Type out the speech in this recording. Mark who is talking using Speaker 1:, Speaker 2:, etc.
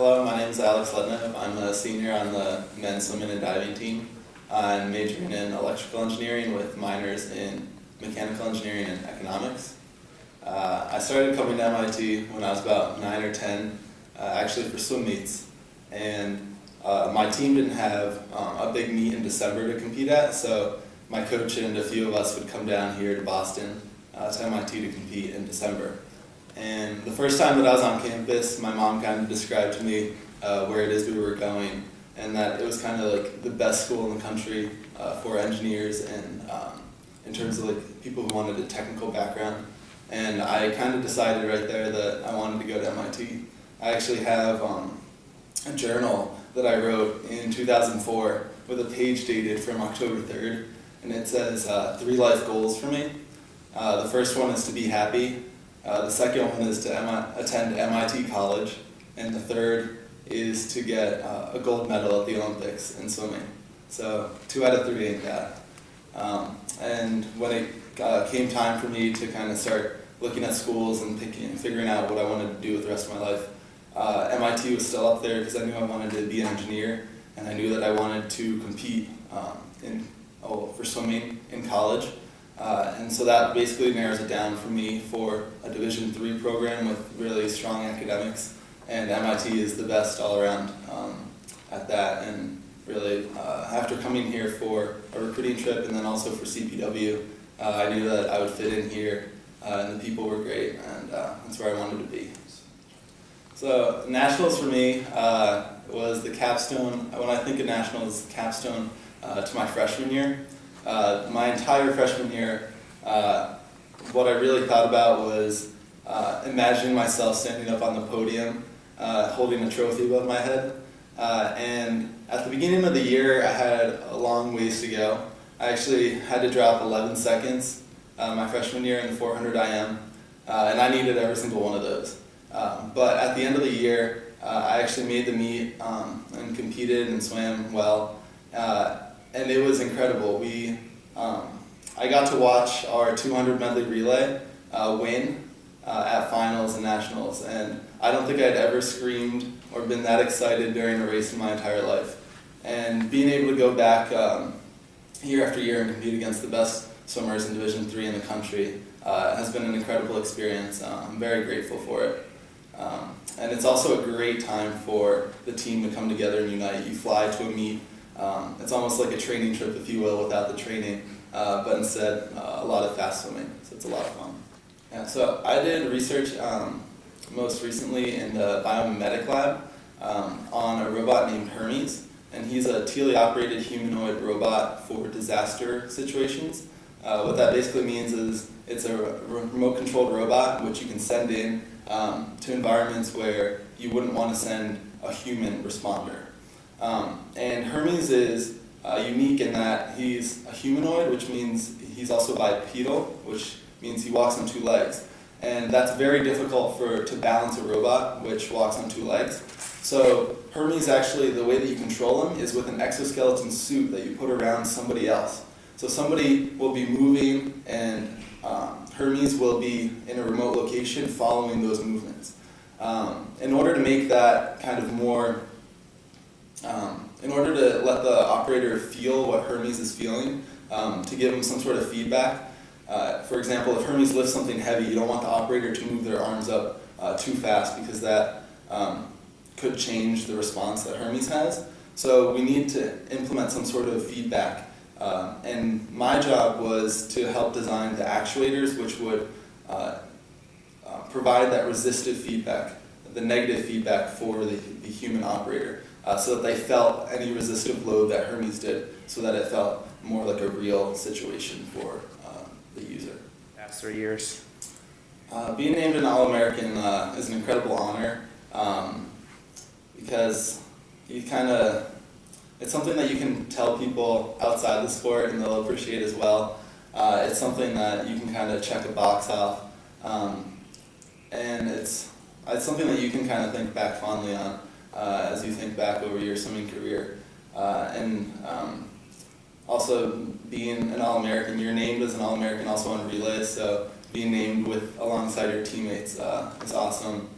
Speaker 1: Hello, my name is Alex Lednev. I'm a senior on the men's swimming and diving team. I'm majoring in electrical engineering with minors in mechanical engineering and economics. I started coming to MIT when I was about 9 or 10, actually for swim meets. And my team didn't have a big meet in December to compete at, so my coach and a few of us would come down here to Boston to MIT to compete in December. And the first time that I was on campus, my mom kind of described to me where it is we were going, and that it was kind of like the best school in the country for engineers and in terms of like people who wanted a technical background. And I kind of decided right there that I wanted to go to MIT. I actually have a journal that I wrote in 2004 with a page dated from October 3rd, and it says 3 life goals for me. The first one is to be happy. The second one is to attend MIT college, and the third is to get a gold medal at the Olympics in swimming. So 2 out of 3 ain't bad. And when it came time for me to kind of start looking at schools and figuring out what I wanted to do with the rest of my life, MIT was still up there because I knew I wanted to be an engineer, and I knew that I wanted to compete for swimming in college. And so that basically narrows it down for me for a Division III program with really strong academics, and MIT is the best all around at that. And really, after coming here for a recruiting trip and then also for CPW, I knew that I would fit in here, and the people were great, and that's where I wanted to be. So nationals for me was the capstone. When I think of nationals, capstone to my freshman year. My entire freshman year, what I really thought about was imagining myself standing up on the podium, holding a trophy above my head. And at the beginning of the year, I had a long ways to go. I actually had to drop 11 seconds my freshman year in the 400 IM, and I needed every single one of those. But at the end of the year, I actually made the meet and competed and swam well. And it was incredible. I got to watch our 200 medley relay win at finals and nationals, and I don't think I'd ever screamed or been that excited during a race in my entire life. And being able to go back year after year and compete against the best swimmers in Division III in the country has been an incredible experience. I'm very grateful for it. And it's also a great time for the team to come together and unite. You fly to a meet. It's almost like a training trip, if you will, without the training, but instead a lot of fast swimming, so it's a lot of fun. Yeah, so I did research most recently in the biomedic lab on a robot named Hermes, and he's a teleoperated humanoid robot for disaster situations. What that basically means is it's a remote-controlled robot which you can send in to environments where you wouldn't want to send a human responder. And Hermes is unique in that he's a humanoid, which means he's also bipedal, which means he walks on 2 legs. And that's very difficult to balance a robot which walks on 2 legs. So Hermes actually, the way that you control him is with an exoskeleton suit that you put around somebody else. So somebody will be moving, and Hermes will be in a remote location following those movements. In order to make that kind of more in order to let the operator feel what Hermes is feeling, to give him some sort of feedback. For example, if Hermes lifts something heavy, you don't want the operator to move their arms up too fast because that could change the response that Hermes has. So we need to implement some sort of feedback. And my job was to help design the actuators which would provide that resistive feedback, the negative feedback for the human operator. So that they felt any resistive load that Hermes did, so that it felt more like a real situation for the user.
Speaker 2: Past 3 years.
Speaker 1: Being named an All-American is an incredible honor because it's something that you can tell people outside the sport and they'll appreciate as well. It's something that you can kind of check a box off, and it's something that you can kind of think back fondly on. As you think back over your swimming career. And also being an All-American, you're named as an All-American also on relays, so being named alongside your teammates is awesome.